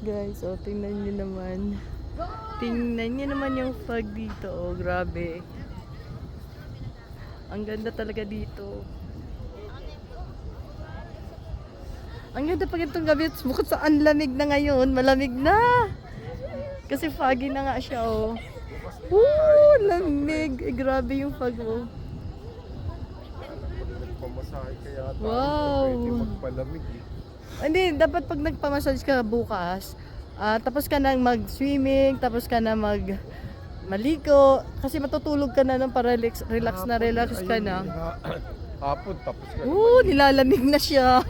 Guys, oh, tingnan nyo naman. Tingnan nyo naman yung fog dito. Oh, grabe. Ang ganda talaga dito. Ang ganda pag itong gabi. Bukod sa ang lamig na ngayon. Malamig na. Kasi foggy na nga siya, oh. Woo! Lamig. Eh, grabe yung fog, oh. Pamasahe kaya tayo. Wow. Pwede magpalamig eh. Hindi, dapat pag nagpamassage ka bukas, tapos ka nang mag-swimming, tapos ka na maligo, kasi matutulog ka na nung para relax ka na. Hapon, tapos ka Nilalamig na siya.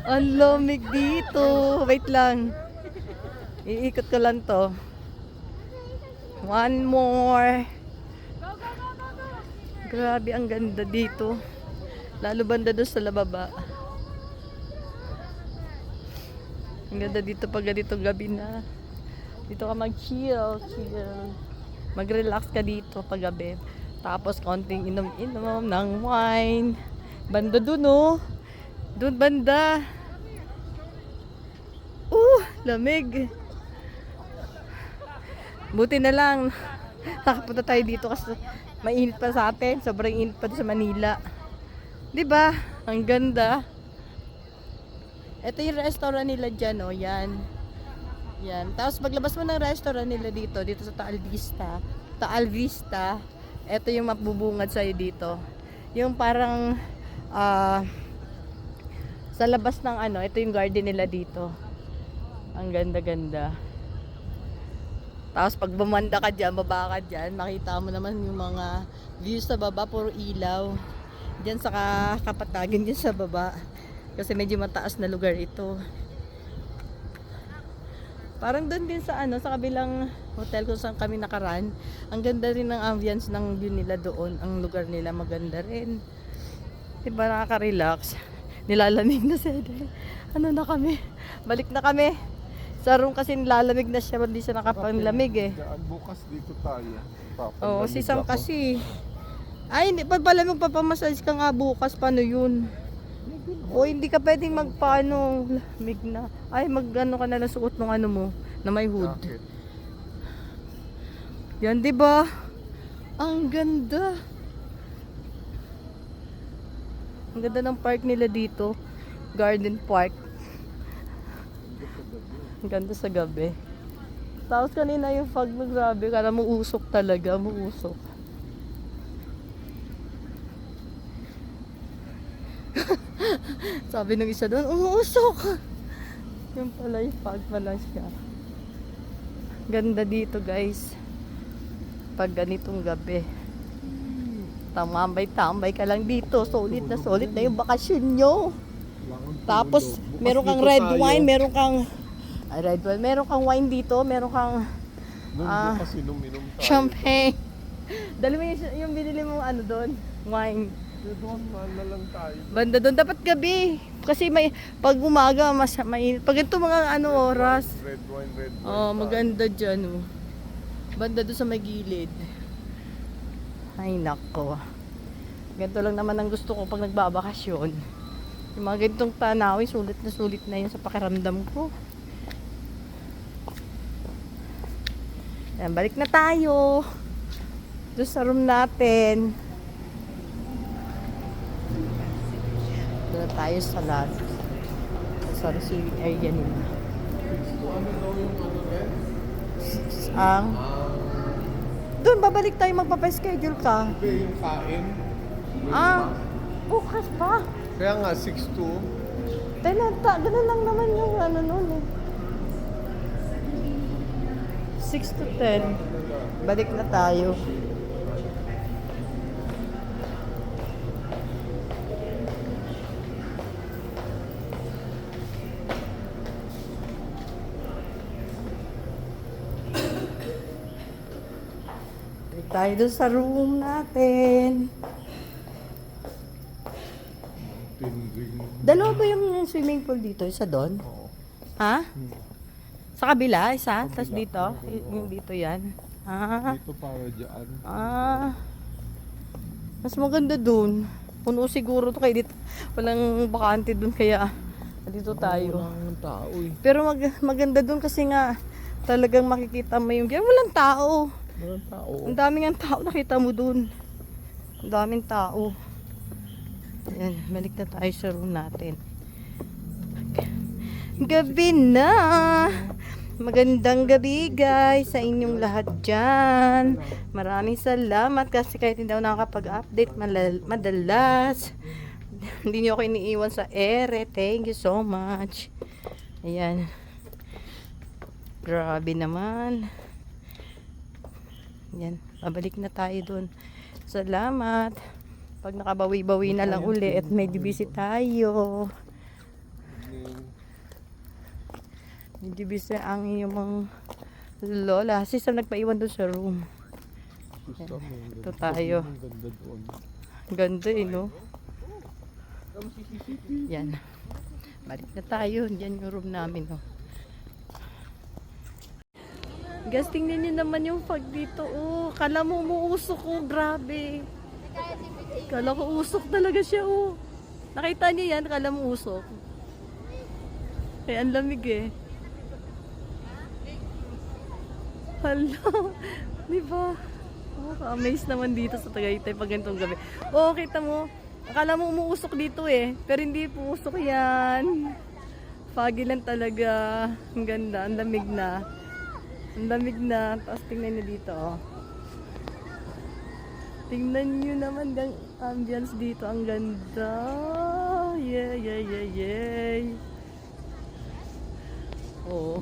Ang lamig dito. Wait lang. Iikot ko lang to. One more. Grabe, ang ganda dito. Lalo banda doon sa lababa. Ang ganda dito pag ganitong gabi na. Dito ka mag-chill. Mag-relax ka dito pag gabi. Tapos konting inom-inom ng wine. Banda dun, oh. Dun banda. Lamig. Buti na lang. Nakapunta tayo dito kasi mainit pa sa atin. Sobrang init pa sa Manila. 'Di ba? Ang ganda. Ito yung restaurant nila dyan, oh. Yan. Tapos paglabas mo ng restaurant nila dito sa Taal Vista, ito yung mapubungad sa'yo dito. Yung parang, sa labas ng ito yung garden nila dito. Ang ganda-ganda. Tapos pag bumanda ka dyan, baba ka dyan, makita mo naman yung mga views sa baba, puro ilaw. Dyan sa kapatagan dyan sa baba. Kasi medyo mataas na lugar ito. Parang doon din sa sa kabilang hotel kung saan kami nakaraan. Ang ganda rin ng ambience ng view nila doon. Ang lugar nila maganda rin. Diba, nakaka-relax. Nilalamig na siya. Na kami? Balik na kami. Sa room kasi nilalamig na siya. Hindi siya nakapanlamig eh. Bukas dito tayo. Oo, si Sam kasi. Ay, hindi pa pala magpapamassage ka nga bukas. Paano yun? O hindi ka pwedeng magpaano, lamig na. Ay, ka na lang suot ng mo, na may hood. Jacket. Yan, 'di ba? Ang ganda. Ang ganda ng park nila dito. Garden Park. Ang ganda sa gabi. Tapos kanina yung fog na grabe, kala mo usok talaga, muusok. Sabi ng isa doon, umuusok. Yung pala yung fog pala siya. Ganda dito guys. Pag ganitong gabi. Tambay ka lang dito. Solid na yung bakasyon nyo. Tapos meron kang red wine, meron kang wine dito, meron kang Bukas inom-inom tayo. champagne. Dali mo yung binili mo doon, wine. Doon na lang tayo. Banda doon dapat gabi kasi pag umaga mas mainit. Pag ito mga oras. Red wine. Maganda diyan, oh. Banda doon sa may gilid. Ay nako. Ganito lang naman ang gusto ko pag nagbabakasyon. Yung mga ganitong tanawin, sulit na yun sa pakiramdam ko. Yan, balik na tayo. Doon sa room natin. Doon tayo sa receiving area nila. Ano daw yung Doon, babalik tayo, magpapaschedule ka. yung kain. Bukas pa. Kaya nga, 6-2. Ganun lang naman yung noon eh. 6 to 10. Balik na tayo. Balik tayo doon sa room natin. Dalawa ba yung swimming pool dito? Isa doon? Oo. Ha? Sa kabila? Isa? Sa Tapos kabila. dito? Yung dito yan? Dito para dyan. Mas maganda dun. Puno siguro to kaya dito. Walang bakante dun kaya Dito tayo. Walang tao eh. Pero maganda doon kasi nga talagang makikita mo yung walang tao. Walang tao. Ang daming ang tao nakita mo doon. Ang daming tao. Ayan, balik na tayo sa room natin. Gabi na. Magandang gabi guys sa inyong lahat dyan. Maraming salamat kasi kahit hindi ako nakakapag-update madalas. Hindi niyo ako iniiwan sa ere. Thank you so much. Ayan. Grabe naman. Ayan. Babalik na tayo dun. Salamat. Pag nakabawi-bawi na lang uli at may busy tayo. Medyo busy ang iyong mga lola. Kasi sa nagpaiwan doon sa room. Gusto mo. Ito tayo. Ang ganda doon. Ganda eh, no? Yan. Balik na tayo. Yan yung room namin, no? Guys, tingnan nyo naman yung fog dito. Oh, kala mo umuusok, oh. Grabe. Kala ko usok talaga siya, oh. Nakita niyo yan? Kala mo usok. Kaya ang lamig eh. Hala. Diba? Oh, amaze naman dito sa Tagaytay pag ganitong gabi. Oh, kita mo. Akala mo umuusok dito eh. Pero hindi po usok yan. Foggy lang talaga. Ang ganda. Ang lamig na. Ang lamig na. Tapos tingnan nyo dito, oh. Tingnan nyo naman ang ambience dito. Ang ganda. Yeah, yeah, yeah, yeah. Oh.